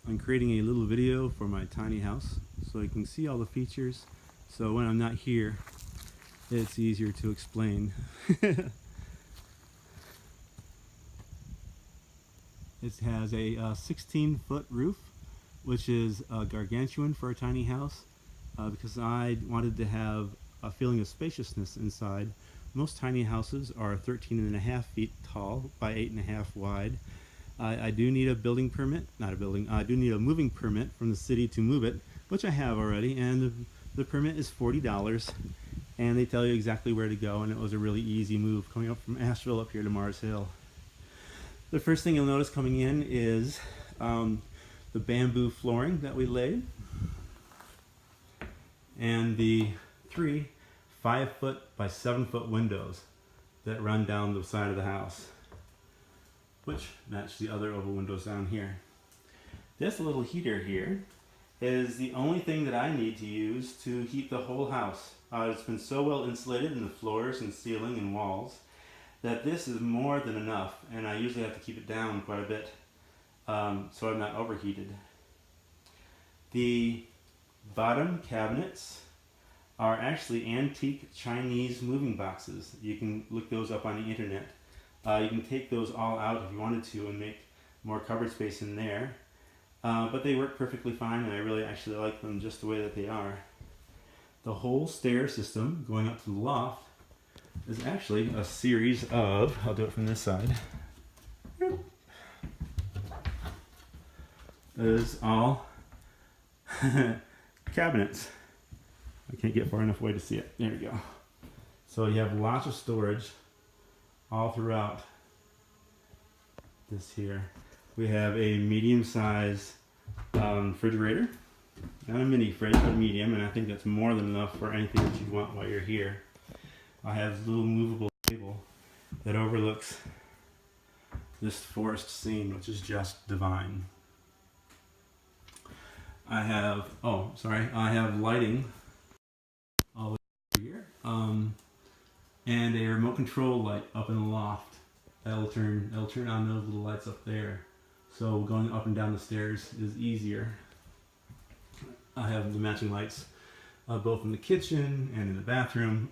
I'm creating a little video for my tiny house so you can see all the features, so when I'm not here it's easier to explain. It has a 16-foot roof, which is gargantuan for a tiny house, because I wanted to have a feeling of spaciousness inside. Most tiny houses are 13.5 feet tall by 8.5 wide. I do need a building permit, not a building, I do need a moving permit from the city to move it, which I have already, and the permit is $40, and they tell you exactly where to go, and it was a really easy move coming up from Asheville up here to Mars Hill. The first thing you'll notice coming in is the bamboo flooring that we laid, and the 3 5-foot by 7-foot windows that run down the side of the house, which match the other oval windows down here. This little heater here is the only thing that I need to use to heat the whole house. It's been so well insulated in the floors and ceiling and walls that this is more than enough, and I usually have to keep it down quite a bit so I'm not overheated. The bottom cabinets are actually antique Chinese moving boxes. You can look those up on the internet. You can take those all out if you wanted to and make more cupboard space in there. But they work perfectly fine, and I really actually like them just the way that they are. The whole stair system going up to the loft is actually a series of, I'll do it from this side, is all cabinets. I can't get far enough away to see it. There we go. So you have lots of storage all throughout this here. We have a medium-sized refrigerator. Not a mini fridge, but medium, and I think that's more than enough for anything that you want while you're here. I have this little movable table that overlooks this forest scene, which is just divine. I have, I have lighting all over here, and a remote control light up in the loft. That'll turn on those little lights up there. So going up and down the stairs is easier. I have the matching lights both in the kitchen and in the bathroom.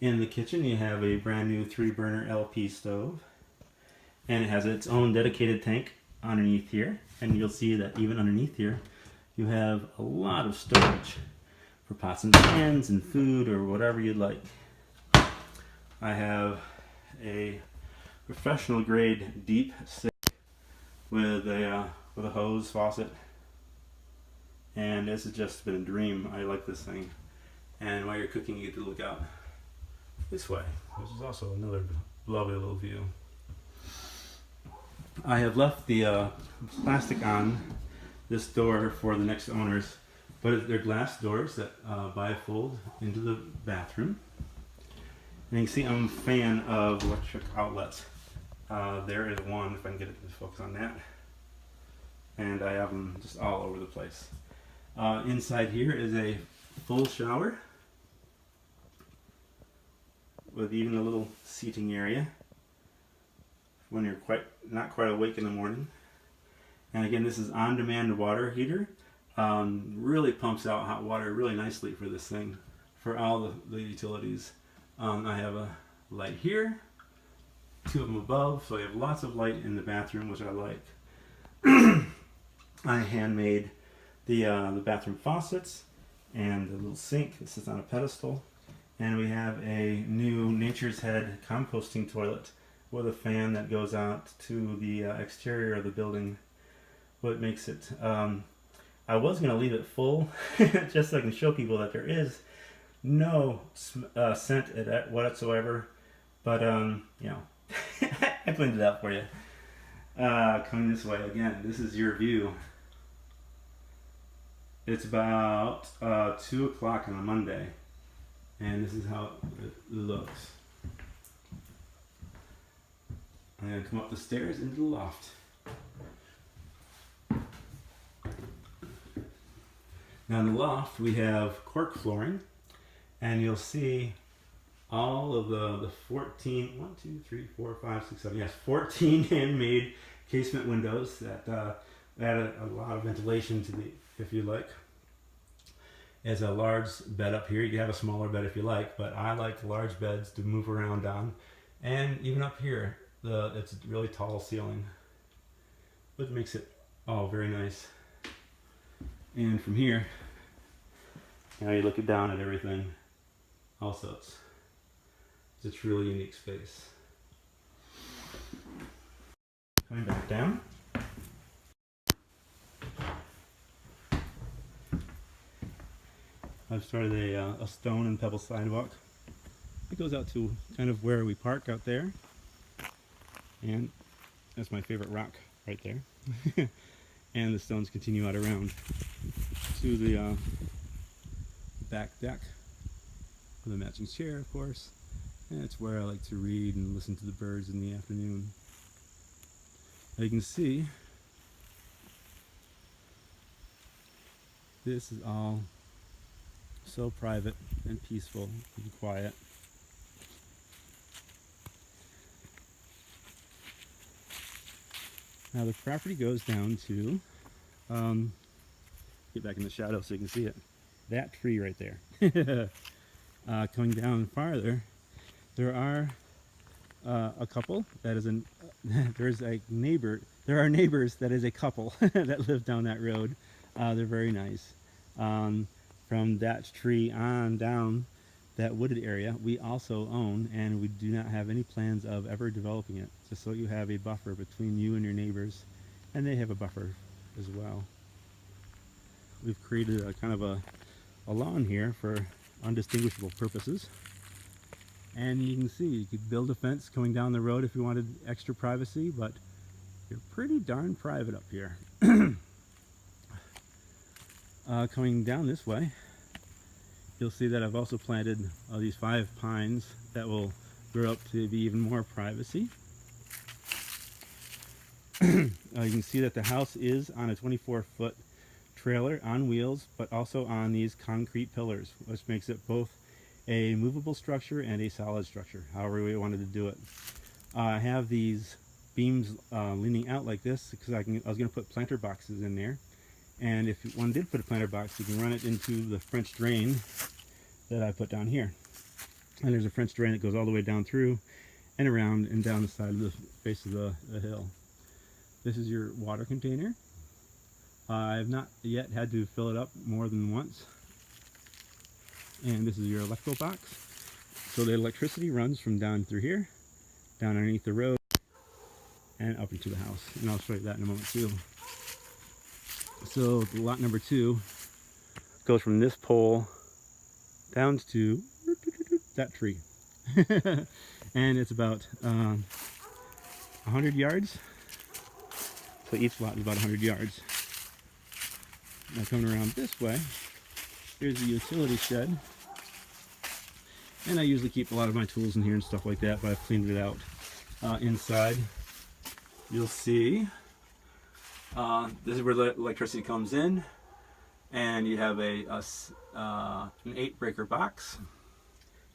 In the kitchen you have a brand new 3-burner LP stove, and it has its own dedicated tank underneath here, and you'll see that even underneath here you have a lot of storage for pots and pans and food or whatever you'd like. I have a professional grade deep sink with a hose faucet, and this has just been a dream. I like this thing, and while you're cooking you get to look out this way, which is also another lovely little view. I have left the plastic on this door for the next owners, but they're glass doors that bifold into the bathroom. And you can see I'm a fan of electric outlets. There is one, if I can get it to focus on that. And I have them just all over the place. Inside here is a full shower with even a little seating area when you're not quite awake in the morning. And again, this is on-demand water heater. Really pumps out hot water really nicely for this thing, for all the utilities. I have a light here, 2 of them above, so I have lots of light in the bathroom, which I like. I handmade the bathroom faucets and the little sink that sits on a pedestal. And we have a new Nature's Head composting toilet with a fan that goes out to the exterior of the building. What makes it, I was going to leave it full just so I can show people that there is no scent whatsoever, but you know, I cleaned it out for you. Coming this way again, this is your view. It's about 2 o'clock on a Monday, and this is how it looks. I'm going to come up the stairs into the loft. Now in the loft we have cork flooring, and you'll see all of the 14 handmade casement windows that add a lot of ventilation to the, if you like. There's a large bed up here. You can have a smaller bed if you like, but I like large beds to move around on. And even up here, it's a really tall ceiling, which makes it all very nice. And from here, now you're looking down at everything. Also, it's a truly unique space. Coming back down. I've started a stone and pebble sidewalk. It goes out to kind of where we park out there. And that's my favorite rock right there. And the stones continue out around to the back deck with a matching chair, of course. And it's where I like to read and listen to the birds in the afternoon. Now you can see, this is all so private and peaceful and quiet. Now the property goes down to, get back in the shadow so you can see it, that tree right there. Coming down farther, there are a couple that is there's a neighbor, there are neighbors that is a couple that live down that road. They're very nice. From that tree on down, that wooded area, we also own, and we do not have any plans of ever developing it, just so you have a buffer between you and your neighbors, and they have a buffer as well. We've created a kind of a lawn here for undistinguishable purposes, and you can see you could build a fence coming down the road if you wanted extra privacy, but you're pretty darn private up here. Coming down this way, you'll see that I've also planted these 5 pines that will grow up to be even more privacy. You can see that the house is on a 24-foot trailer on wheels, but also on these concrete pillars, which makes it both a movable structure and a solid structure, however we wanted to do it. I have these beams leaning out like this because I was going to put planter boxes in there. And if one did put a planter box, you can run it into the French drain that I put down here. And there's a French drain that goes all the way down through and around and down the side of the face of the hill. This is your water container. I have not yet had to fill it up more than once. And this is your electrical box. So the electricity runs from down through here, down underneath the road, and up into the house. And I'll show you that in a moment too. So lot number 2 goes from this pole down to that tree. And it's about 100 yards. So each lot is about 100 yards. Now coming around this way, here's the utility shed. And I usually keep a lot of my tools in here and stuff like that, but I've cleaned it out. Inside, you'll see this is where the electricity comes in, and you have an 8-breaker box.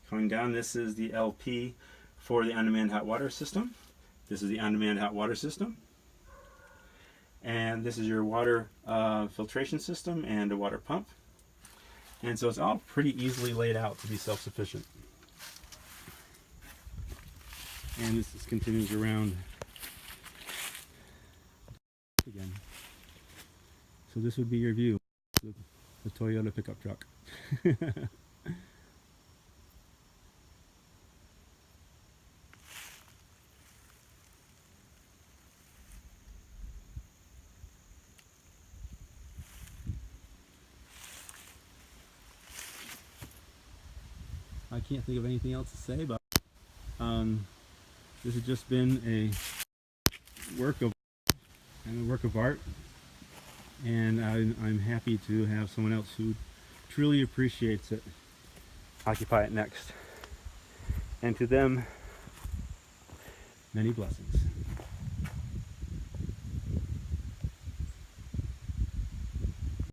Coming down, this is the LP for the on-demand hot water system. This is the on-demand hot water system. And this is your water filtration system and a water pump. And so it's all pretty easily laid out to be self-sufficient. And this just continues around again. So this would be your view, the Toyota pickup truck. I can't think of anything else to say, but this has just been a work of art, and I'm happy to have someone else who truly appreciates it occupy it next. And to them, many blessings.